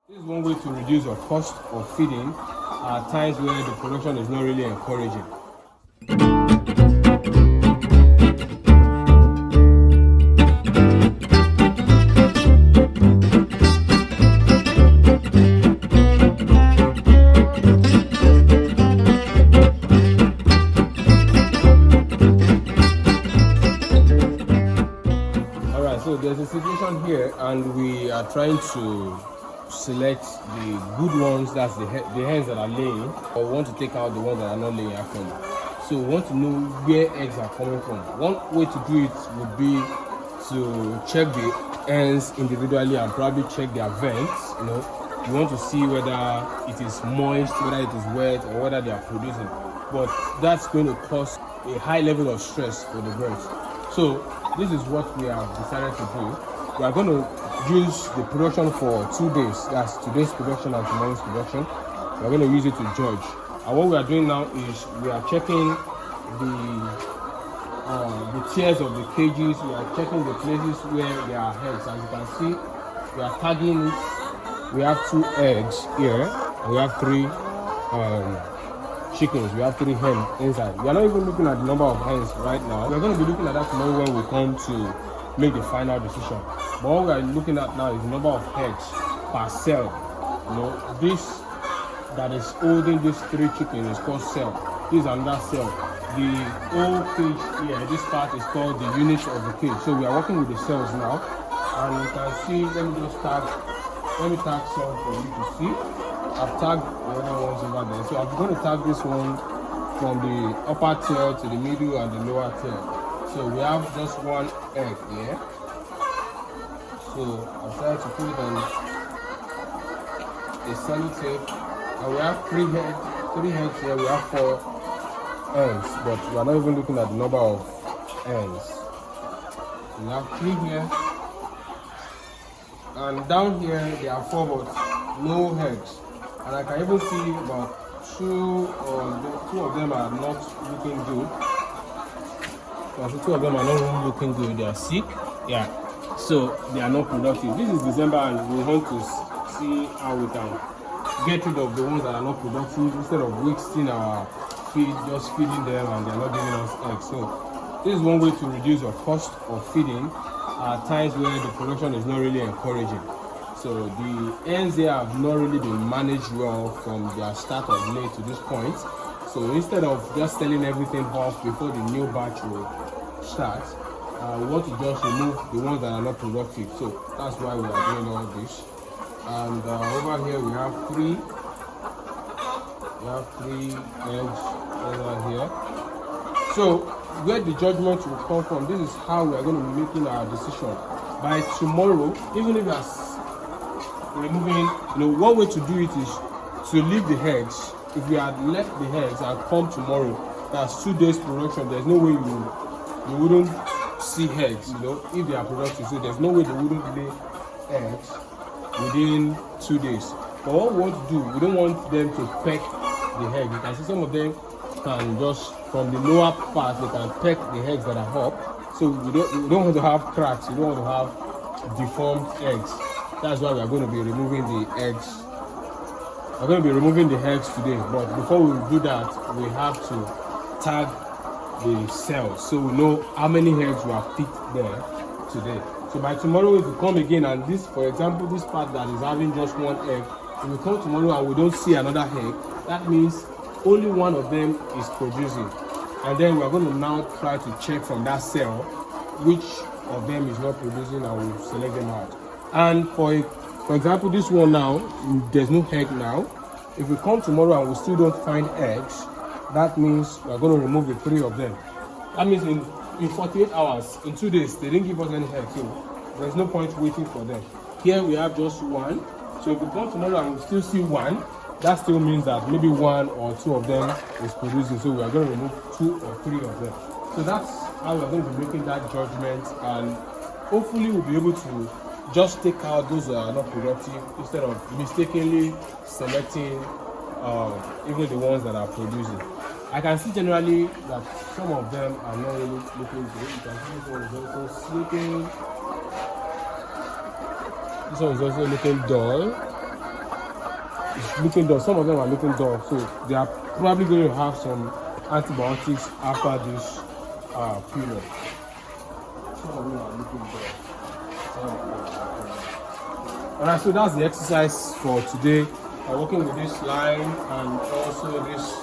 This is one way to reduce your cost of feeding at times where the production is not really encouraging. Alright, so there's a situation here and we are trying to select the good ones, that's the hens that are laying, or we want to take out the ones that are not laying actually. So we want to know where eggs are coming from. One way to do it would be to check the hens individually and probably check their vents. You want to see whether it is moist, whether it is wet, or whether they are producing. But that's going to cause a high level of stress for the birds. So this is what we have decided to do. We are going to use the production for 2 days. That's today's production and tomorrow's production. We are going to use it to judge. And what we are doing now is we are checking the tiers of the cages. We are checking the places where there are eggs. As you can see, we are tagging it. We have 2 eggs here. And we have 3 chickens. We have 3 hens inside. We are not even looking at the number of hens right now. We are going to be looking at that tomorrow when we come to make the final decision. But what we are looking at now is the number of eggs per cell. This that is holding these 3 chickens is called cell. This is another cell. The whole cage here, this part is called the unit of the cage. So we are working with the cells now, and you can see. Let me tag some for you to see. I've tagged the other ones over there. So I'm going to tag this one from the upper tail to the middle and the lower tail. So we have just 1 egg here. So I've tried to put it on a sellotape. And we have 3 eggs here. We have 4 hens, but we are not even looking at the number of hens. We have 3 here. And down here there are 4, but no eggs. And I can even see about 2 of them are not looking good. So 2 of them are not really looking good. They are sick. Yeah. So they are not productive. This is December and we want to see how we can get rid of the ones that are not productive instead of wasting our feed, just feeding them and they're not giving us eggs. So this is one way to reduce your cost of feeding at times where the production is not really encouraging. So the hens here have not really been managed well from their start of lay to this point. So instead of just selling everything off before the new batch will start, we want to just remove the ones that are not productive. So that's why we are doing all this. And over here we have 3 eggs over here. So where the judgment will come from, this is how we are going to be making our decision. By tomorrow, even if you are removing, one way to do it is to leave the eggs. If we had left the eggs and come tomorrow, that's 2 days production. There's no way you wouldn't see eggs, if they are productive. So there's no way they wouldn't lay eggs within 2 days. But what we want to do, we don't want them to peck the egg. You can see some of them can just, from the lower part, they can peck the eggs that are up. So we don't want to have cracks, we don't want to have deformed eggs. That's why we are going to be removing the eggs. We're going to be removing the eggs today. But before we do that, we have to tag the cells so we know how many eggs we have picked there today. So by tomorrow, if we come again and this, for example, this part that is having just 1 egg, if we come tomorrow and we don't see another egg, that means only 1 of them is producing. And then we're going to now try to check from that cell which of them is not producing and we'll select them out. And for example, this one now, there's no egg now. If we come tomorrow and we still don't find eggs, that means we're going to remove the 3 of them. That means in 48 hours, in 2 days, they didn't give us any eggs, so there's no point waiting for them. Here we have just 1. So if we come tomorrow and we still see 1, that still means that maybe 1 or 2 of them is producing. So we are going to remove 2 or 3 of them. So that's how we're going to be making that judgment, and hopefully we'll be able to just take out those that are not productive instead of mistakenly selecting even the ones that are producing. I can see generally that some of them are not really looking good. You can see this one is also sleeping. This one is also looking dull. looking dull. Some of them are looking dull, so they are probably going to have some antibiotics after this period. Some of them are looking dull. Alright, so that's the exercise for today. I'm working with this line and also this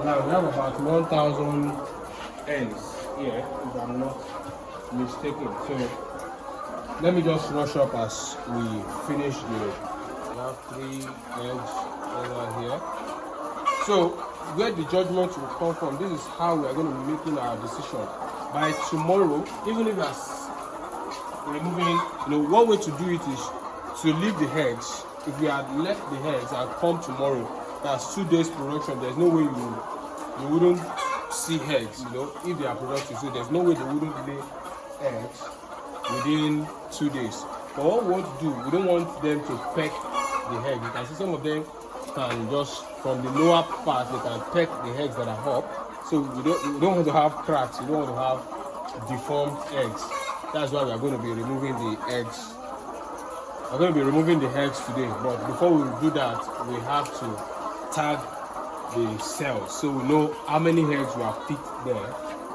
line. We have about 1,000 ends here, if I'm not mistaken. So let me just rush up as we finish the. We have 3 eggs over here. So where the judgment will come from, this is how we are going to be making our decision. By tomorrow, even if that's removing, one way to do it is to leave the eggs. If we had left the eggs and come tomorrow, that's 2 days production. There's no way you wouldn't see eggs, if they are productive. So there's no way they wouldn't lay eggs within 2 days. But what we want to do, we don't want them to peck the egg. You can see some of them can just, from the lower part, they can peck the eggs that are up. So we don't want to have cracks, we don't want to have deformed eggs. That's why we are going to be removing the eggs. We're going to be removing the eggs today, but before we do that, we have to tag the cells so we know how many eggs we have picked there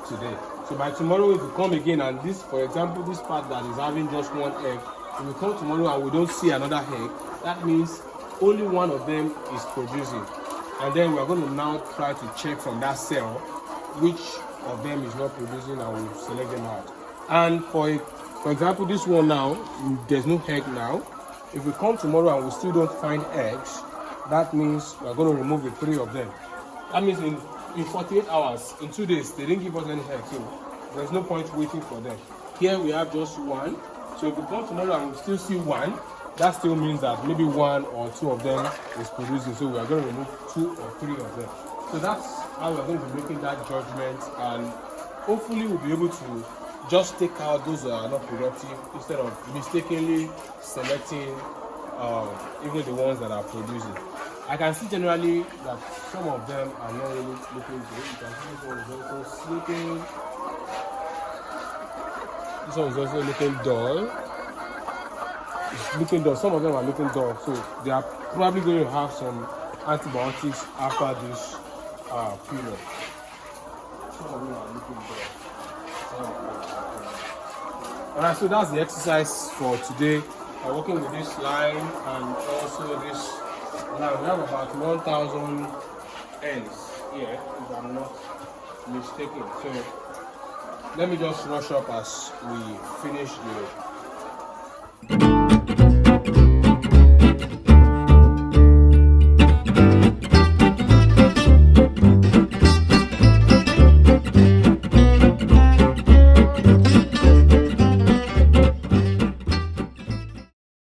today. So by tomorrow, if we come again and this, for example, this part that is having just 1 egg, if we come tomorrow and we don't see another egg, that means only one of them is producing. And then we're going to now try to check from that cell which of them is not producing and we'll select them out. And for example, this one now, there's no egg now. If we come tomorrow and we still don't find eggs, that means we're going to remove the 3 of them. That means in 48 hours, in 2 days, they didn't give us any eggs, so there's no point waiting for them. Here we have just 1. So if we come tomorrow and we still see 1, that still means that maybe 1 or 2 of them is producing. So we are going to remove 2 or 3 of them. So that's how we're going to be making that judgment, and hopefully we'll be able to just take out those that are not productive instead of mistakenly selecting even the ones that are producing. I can see generally that some of them are not really looking good. You can see this one is also sleeping. This one is also looking dull. It's looking dull. Some of them are looking dull, so they are probably going to have some antibiotics after this period. Some of them are looking dull. Alright, so that's the exercise for today. I'm working with this line and also this line. We have about 1,000 ends here, if I'm not mistaken. So let me just rush up as we finish the